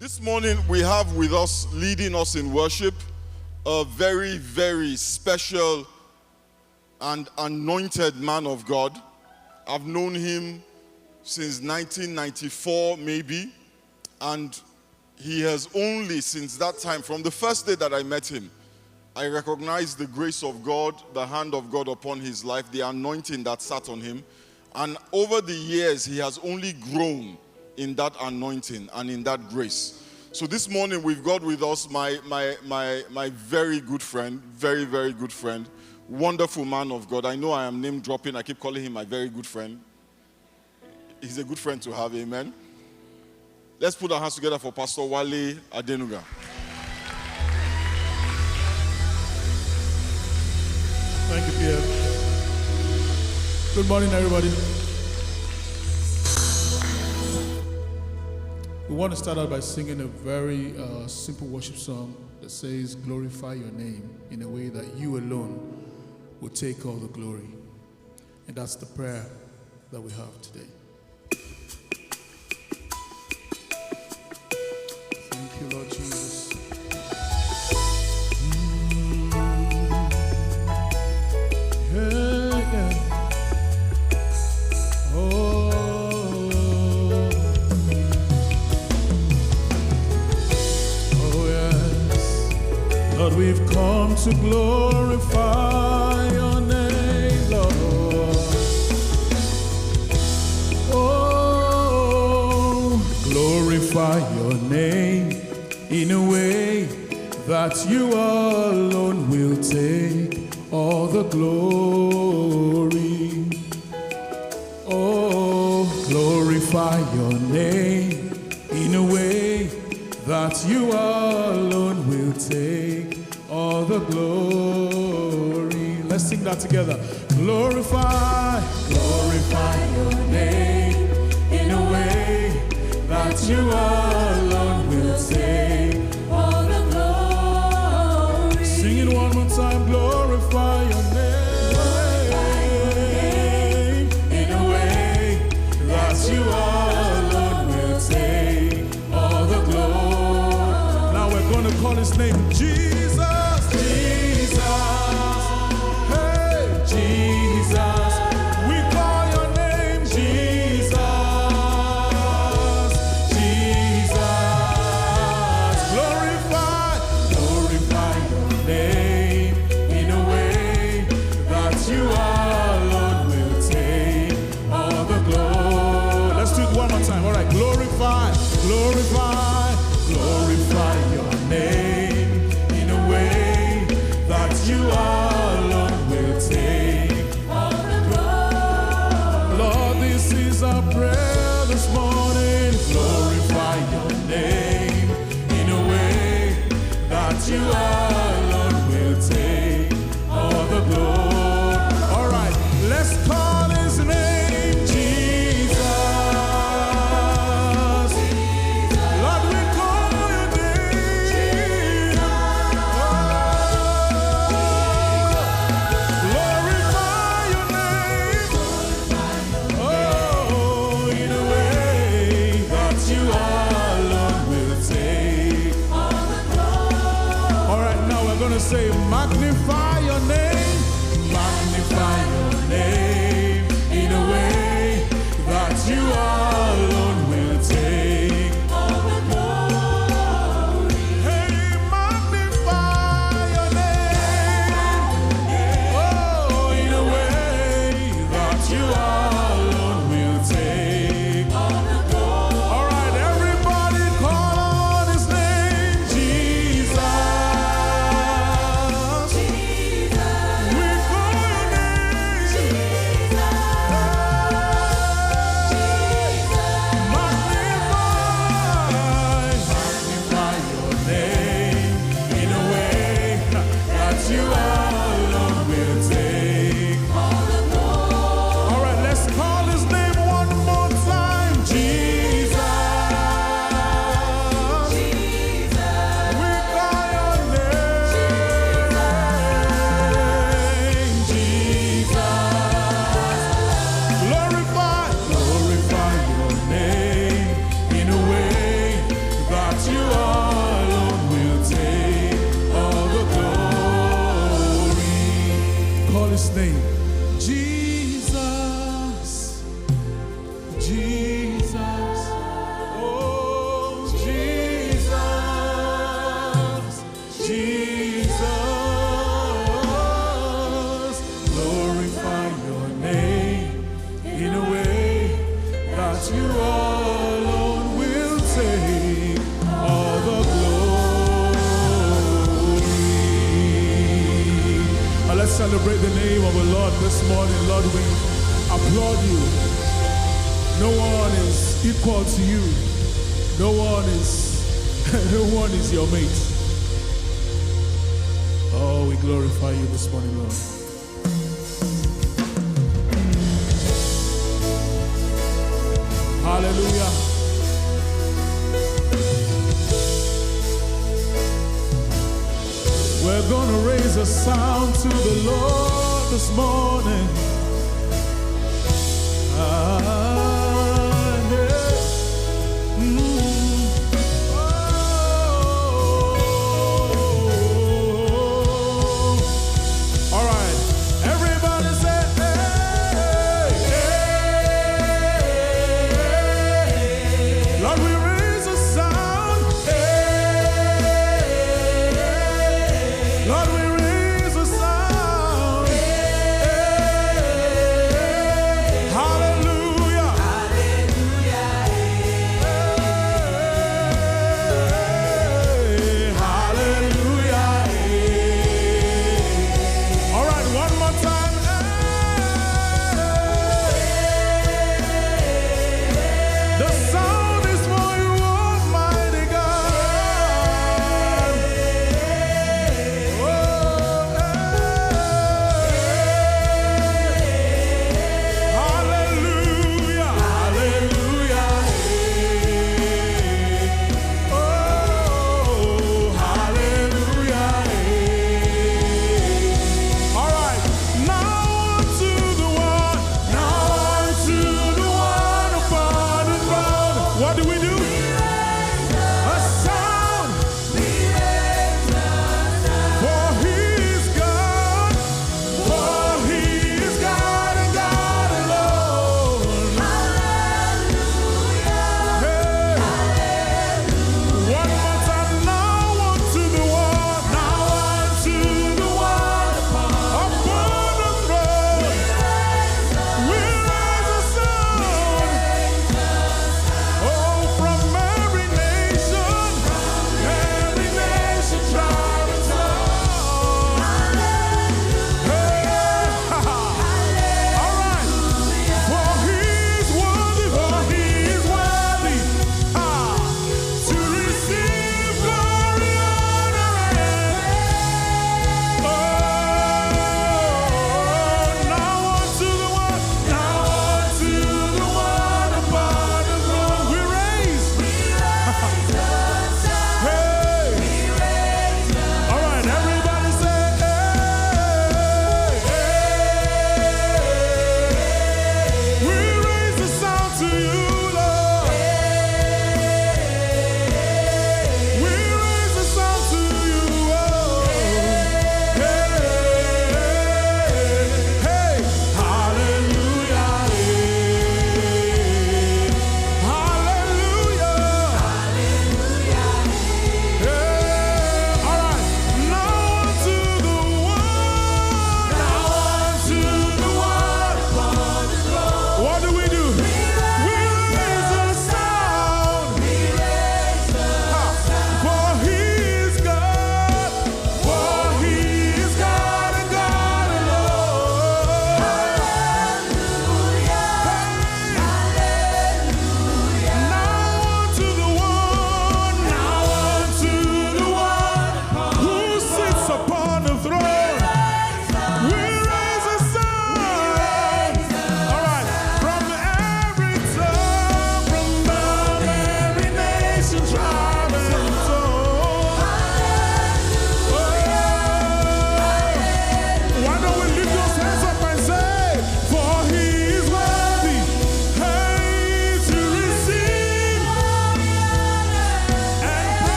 This morning we have with us, leading us in worship, a very, very special and anointed man of God. I've known him since 1994 maybe, and he has only since that time, from the first day that I met him, I recognized the grace of God, the hand of God upon his life, the anointing that sat on him. And over the years, he has only grown in that anointing and in that grace. So this morning, we've got with us my very good friend, very, very good friend, wonderful man of God. I know I am name dropping. I keep calling him my very good friend. He's a good friend to have, amen. Let's put our hands together for Pastor Wale Adenuga. Thank you, Pierre. Good morning, everybody. We want to start out by singing a very simple worship song that says, glorify your name in a way that you alone will take all the glory. And that's the prayer that we have today. Thank you, Lord Jesus. Lord, we've come to glorify your name, Lord. Oh, glorify your name in a way that you alone will take all the glory. Oh, glorify your name in a way that you alone will take all the glory. Let's sing that together. Glorify, glorify your name in a way that you alone will take all the glory. Sing it one more time. Glorify your name, in a way that you alone will take all the glory. Now we're going to call his name Jesus. You alone will take all the glory. All right, let's call his name Jesus. Lord, we call your name. Glorify your name. Oh, in a way that you alone will take. We're going to say, magnify your name, magnify your name in a way that you alone will take all the glory. Hey, magnify your name, oh, in a way that you alone will take all the glory. All right, everybody call on his name, Jesus. his name. Jesus, Jesus, oh Jesus, Jesus, glorify your name in a way that you alone will take all the glory. Let's celebrate the name of the Lord this morning. Lord, we applaud you. No one is equal to you. No one is your mate. Oh, we glorify you this morning, Lord. Hallelujah. We're gonna raise a sound to the Lord this morning. All right, everybody say, hey, hey. Lord, we raise a sound. Hey, Lord, we raise a sound. Hey,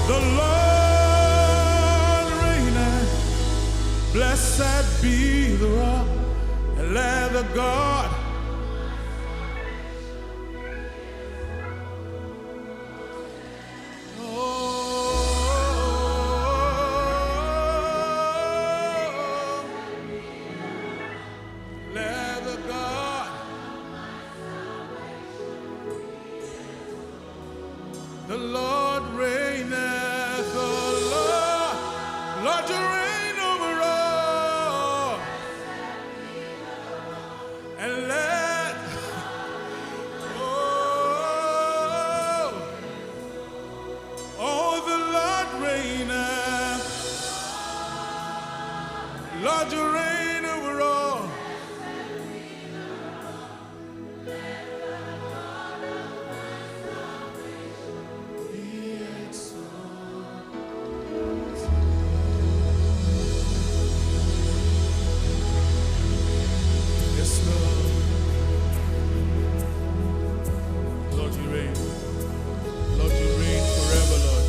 The Lord reigneth. Blessed be the rock, and let the God the Lord reigneth, the Lord, you reign over all. And let, oh, the Lord reigneth, Lord, you reign over all. Lord, you reign. Lord, you reign forever, Lord.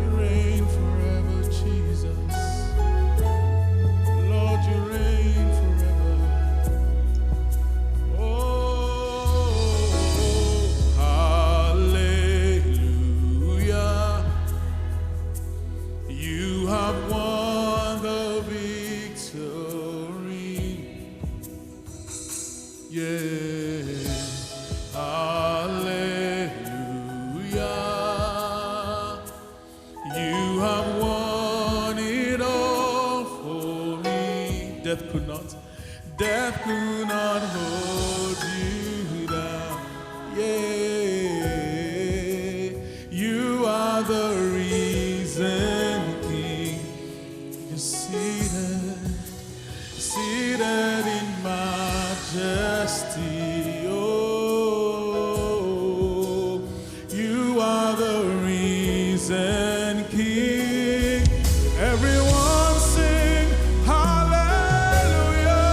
You reign forever, Jesus. Lord, you reign forever. Oh, hallelujah. You have won the victory. Yeah, hallelujah. You have won it all for me. Death could not hold you down. Yeah, you are the reason, King. You're seated in majesty. Oh, you are the reason, King. Everyone sing hallelujah.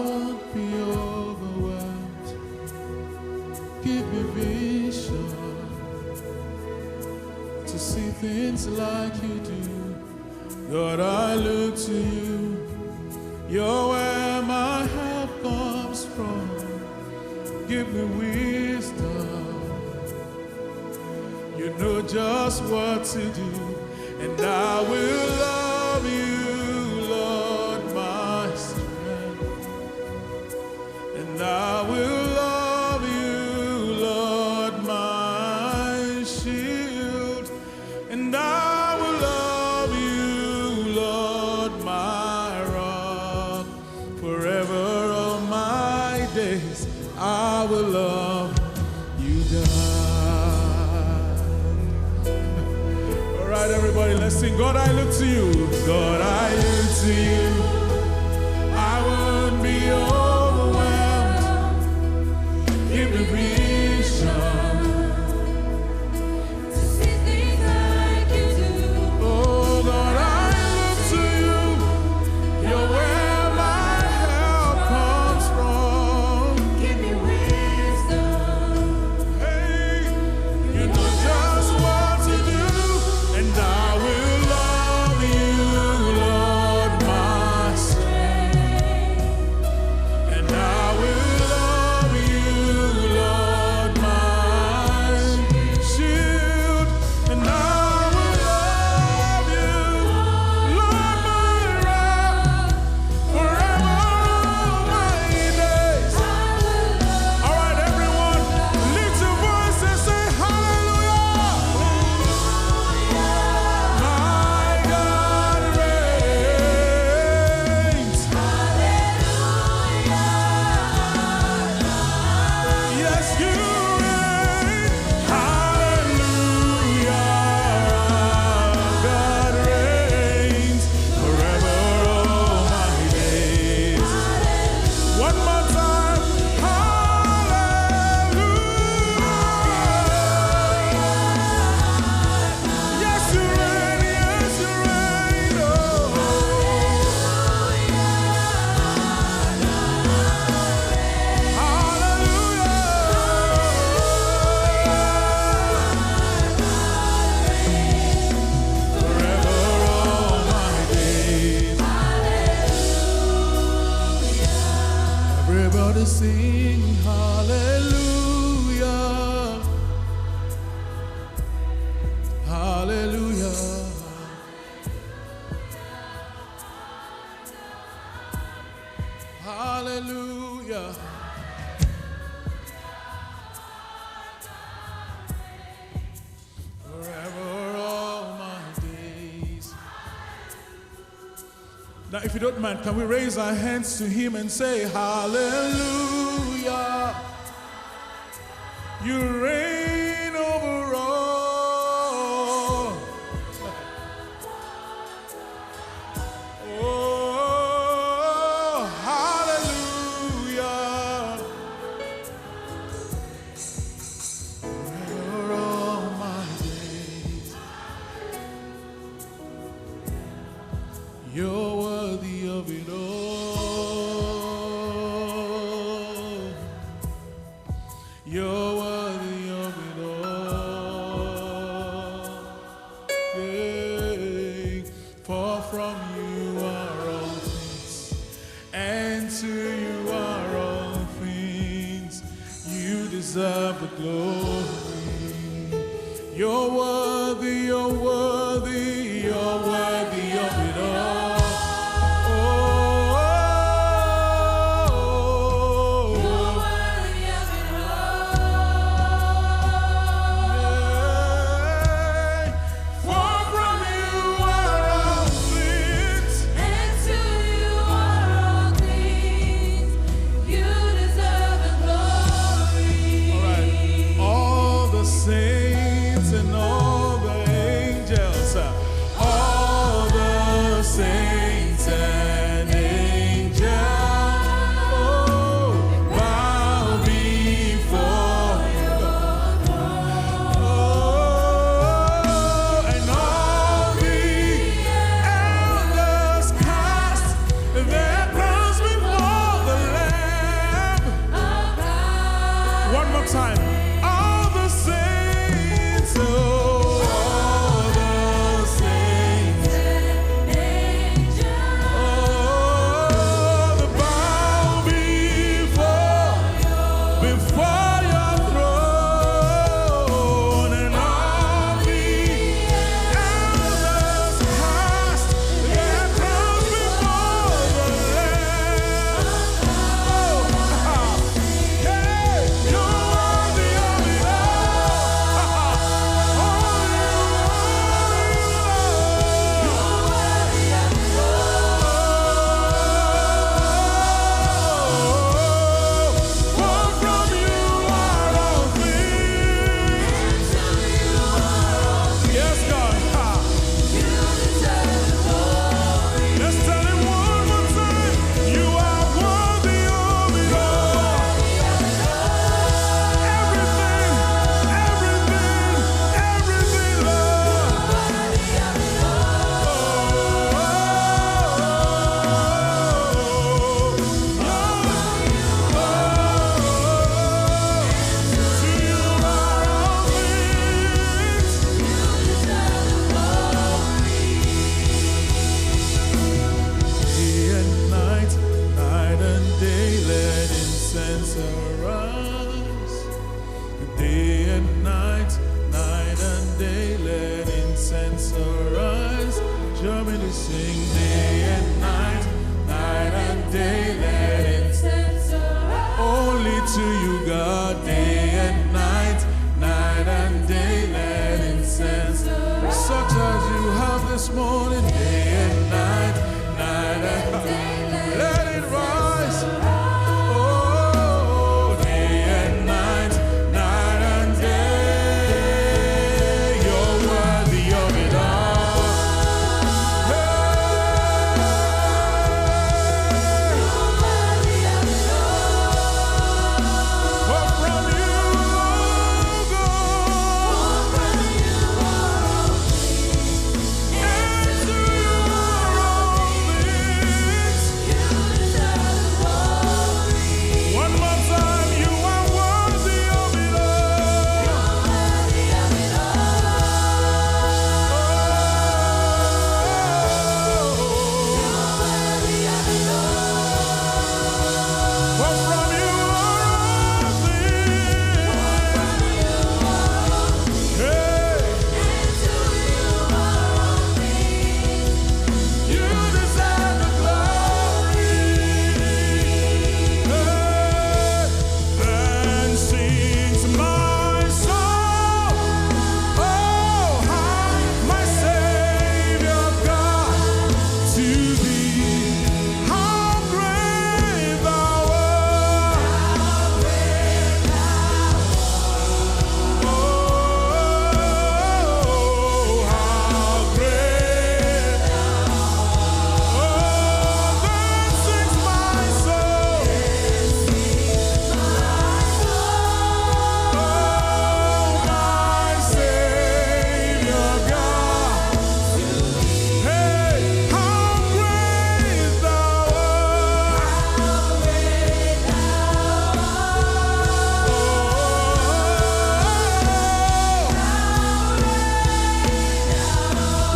won't be overwhelmed. Give me vision to see things like you do. God, I look to you. You're where my help comes from. Give me wisdom. You know just what to do, and I will love you, Lord, my strength. And I will love you, Lord, my shield. And I will love you, Lord, my rock. Forever all my days I will love you, God. All right, everybody, let's sing. God, I look to you. God, I look to you. I won't be overwhelmed. Give me vision To see things like you do. Oh, God, I look to you. You're where my help comes from. Give me wisdom. Hey, you know just what to do, and I will love you, Lord, my strength. And I will love you, Lord, my shield. And I will love you, Lord, my rock. Forever all my days. All right, everyone, lift your voice and say hallelujah. My God reigns. Yes, you reign. Hallelujah. God reigns forever all my days. One more time. Hallelujah. Yes, you reign. Yes, you reign. Oh. Hallelujah. Forever all my days. Everybody sing hallelujah. Hallelujah. Hallelujah. Forever all my days. Now, if you don't mind, can we raise our hands to Him and say, hallelujah. You reign over all. Oh, hallelujah. Forever all my days. You're worthy of it all. You're worthy of it all. Yeah. For from you are all things, and to you are all things. You deserve the glory. You're worthy, you're worthy, you're worthy of it all. Saints and all arise. Day and night, night and day, let incense arise. Join me to sing. Day and night, night and day, let incense arise. Only to you, God. Day and night, night and day, let incense arise. Such as you have this morning. Day and night, night and day, let it rise. Oh, day and night, night and day, you're worthy of it all. For from you, oh God, and to you are all things. One more time, you are worthy of it all. For from you are all things. Hey, you deserve the glory. Then sings my soul, oh, how my Savior God, to thee, how great thou art. Oh, how great. Oh, then sings my soul. Oh, my Savior God, hey, how great thou art.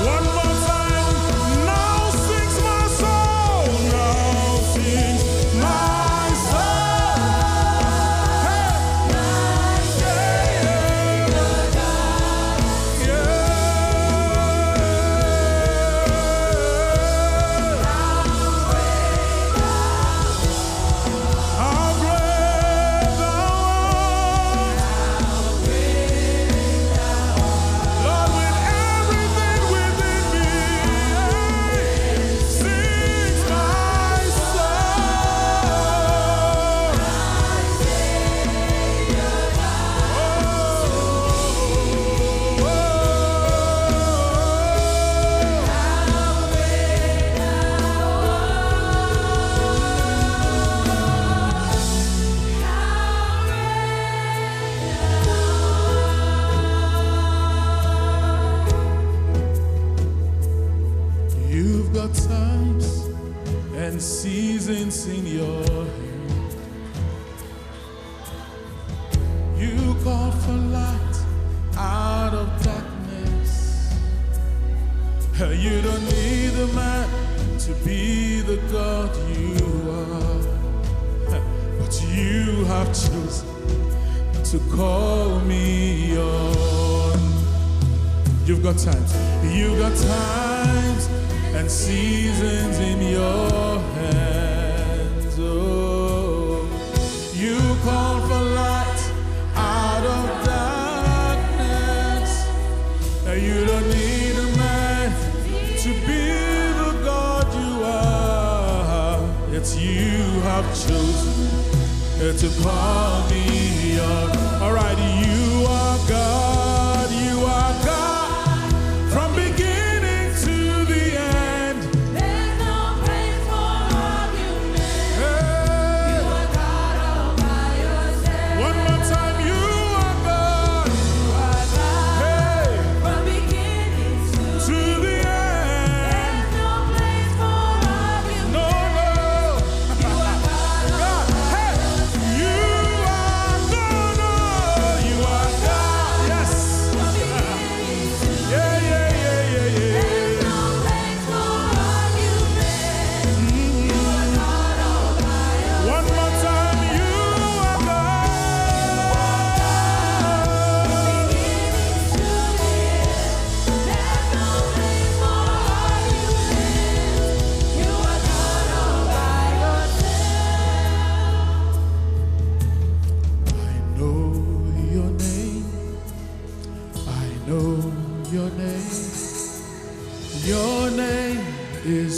One more time, now sings my soul, now sings my soul. Hey, how great thou art. Lord, with everything within me, sings my soul. You've got times and seasons in your hand. You call for light out of darkness. You don't need a man to be the God you are, but you have chosen to call me your. You've got times and seasons in your hands. Oh, you call for light out of darkness. You don't need a man to be the God you are. It's you have chosen to call me your. All right, you are God. You are God from beginning to the end. There's no place for argument. Hey. You are God all by yourself. One more time, you are God. You are God Hey, from beginning to the end. There's no place for argument. No, no. You are God all God, hey, you are God. Oh, you are God.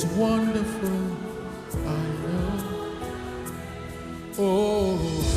is wonderful, I know. Oh,